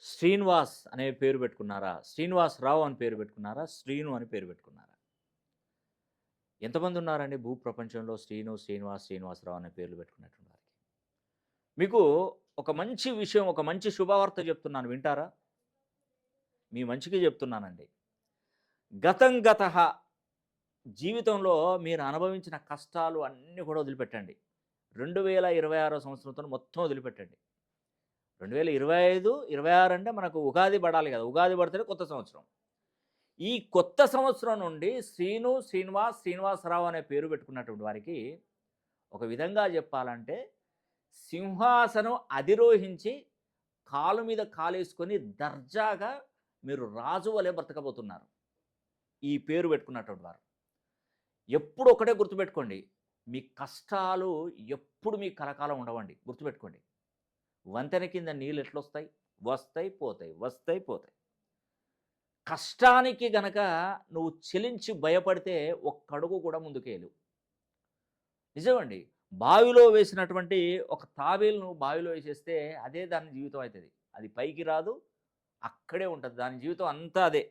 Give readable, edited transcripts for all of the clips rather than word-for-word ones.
శ్రీనివాస్ అనే పేరు పెట్టుకున్నారా? శ్రీనివాసరావు అని పేరు పెట్టుకున్నారా? శ్రీను అని పేరు పెట్టుకున్నారా? ఎంతమంది ఉన్నారండి భూప్రపంచంలో శ్రీను, శ్రీనివాస్, శ్రీనివాసరావు అనే పేర్లు పెట్టుకున్నటువంటి వారికి? మీకు ఒక మంచి విషయం, ఒక మంచి శుభవార్త చెప్తున్నాను వింటారా? మీ మంచికే చెప్తున్నానండి. గతం గతః జీవితంలో మీరు అనుభవించిన కష్టాలు అన్నీ కూడా వదిలిపెట్టండి. 2026 సంవత్సరంతో మొత్తం వదిలిపెట్టండి. 2025, 26 అంటే మనకు ఉగాది పడాలి కదా! ఉగాది పడితేనే కొత్త సంవత్సరం. ఈ కొత్త సంవత్సరం నుండి శ్రీను, శ్రీనివాస్, శ్రీనివాసరావు అనే పేరు పెట్టుకున్నటువంటి వారికి ఒక విధంగా చెప్పాలంటే సింహాసనం అధిరోహించి కాలు మీద కాలేసుకొని దర్జాగా మీరు రాజు వలె బ్రతకబోతున్నారు. ఈ పేరు పెట్టుకున్నటువంటి వారు. ఎప్పుడు ఒకటే గుర్తుపెట్టుకోండి. మీ కష్టాలు ఎప్పుడు మీకు కలకాలం ఉండవండి. గుర్తుపెట్టుకోండి. వంతెన కింద నీళ్ళు ఎట్లొస్తాయి? వస్తాయి, పోతాయి, వస్తాయి, పోతాయి. కష్టానికి గనక నువ్వు చెలించి భయపడితే ఒక్కడుగు కూడా ముందుకేయలేవు. నిజమండి. బావిలో వేసినటువంటి ఒక తాబేలును బావిలో వేసేస్తే అదే దాని జీవితం అవుతుంది. అది పైకి రాదు, అక్కడే ఉంటుంది. దాని జీవితం అంతా అదే.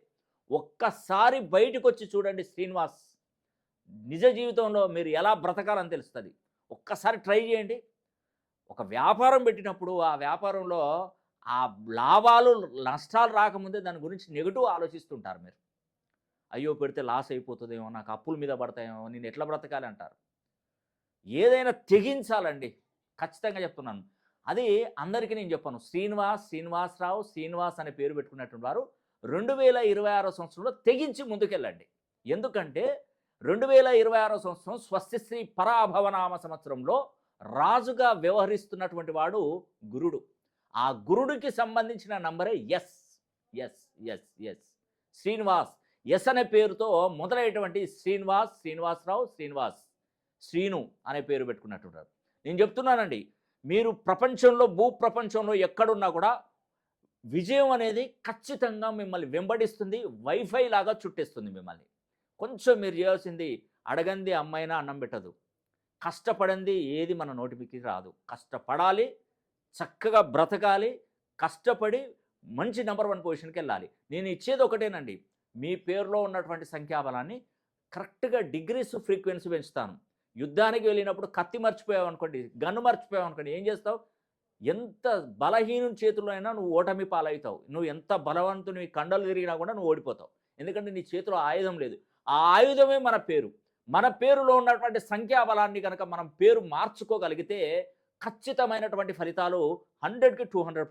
ఒక్కసారి బయటకొచ్చి చూడండి శ్రీనివాస్. నిజ జీవితంలో మీరు ఎలా బ్రతకాలని తెలుస్తుంది. ఒక్కసారి ట్రై చేయండి. ఒక వ్యాపారం పెట్టినప్పుడు ఆ వ్యాపారంలో ఆ లాభాలు, నష్టాలు రాకముందే దాని గురించి నెగెటివ్ ఆలోచిస్తుంటారు మీరు. అయ్యో! పెడితే లాస్ అయిపోతుందేమో, నాకు అప్పుల మీద పడతాయేమో, నేను ఎట్లా బ్రతకాలి అంటారు. ఏదైనా తెగించాలండి. ఖచ్చితంగా చెప్తున్నాను. అది అందరికీ నేను చెప్పను. శ్రీనివాస్, శ్రీనివాసరావు, శ్రీనివాస్ అనే పేరు పెట్టుకున్నటువంటి వారు 2026 సంవత్సరంలో తెగించి ముందుకెళ్ళండి. ఎందుకంటే 2026 సంవత్సరం స్వస్తిశ్రీ పరాభవనామ సంవత్సరంలో రాజుగా వ్యవహరిస్తున్నటువంటి వాడు గురుడు. ఆ గురుడికి సంబంధించిన నంబరే S. S, S, S. Srinivas S అనే పేరుతో మొదలైనటువంటి శ్రీనివాస్, శ్రీనివాసరావు, శ్రీనివాస్, శ్రీను అనే పేరు పెట్టుకున్నట్టున్నారు. నేను చెప్తున్నానండి, మీరు ప్రపంచంలో, భూప్రపంచంలో ఎక్కడున్నా కూడా విజయం అనేది ఖచ్చితంగా మిమ్మల్ని వెంబడిస్తుంది. వైఫై లాగా చుట్టేస్తుంది మిమ్మల్ని. కొంచెం మీరు చేయాల్సింది, అడగంది అమ్మైనా అన్నం పెట్టదు. కష్టపడింది ఏది మన నోటికి రాదు. కష్టపడాలి, చక్కగా బ్రతకాలి, కష్టపడి మంచి నంబర్ 1 పొజిషన్కి వెళ్ళాలి. నేను ఇచ్చేది ఒకటేనండి, మీ పేరులో ఉన్నటువంటి సంఖ్యాబలాన్ని కరెక్ట్గా డిగ్రీస్ ఫ్రీక్వెన్సీ పెంచుతాను. యుద్ధానికి వెళ్ళినప్పుడు కత్తి మర్చిపోయావనుకోండి, గన్ను మర్చిపోయావనుకోండి, ఏం చేస్తావు? ఎంత బలహీనం చేతుల్లో అయినా నువ్వు ఓటమి పాలవుతావు. నువ్వు ఎంత బలవంతుని కండలు తిరిగినా కూడా నువ్వు ఓడిపోతావు. ఎందుకంటే నీ చేతిలో ఆయుధం లేదు. ఆ ఆయుధమే మన పేరు. మన పేరులో ఉన్నటువంటి సంఖ్యాబలాన్ని కనుక మనం పేరు మార్చుకోగలిగితే ఖచ్చితమైనటువంటి ఫలితాలు 100కి 200%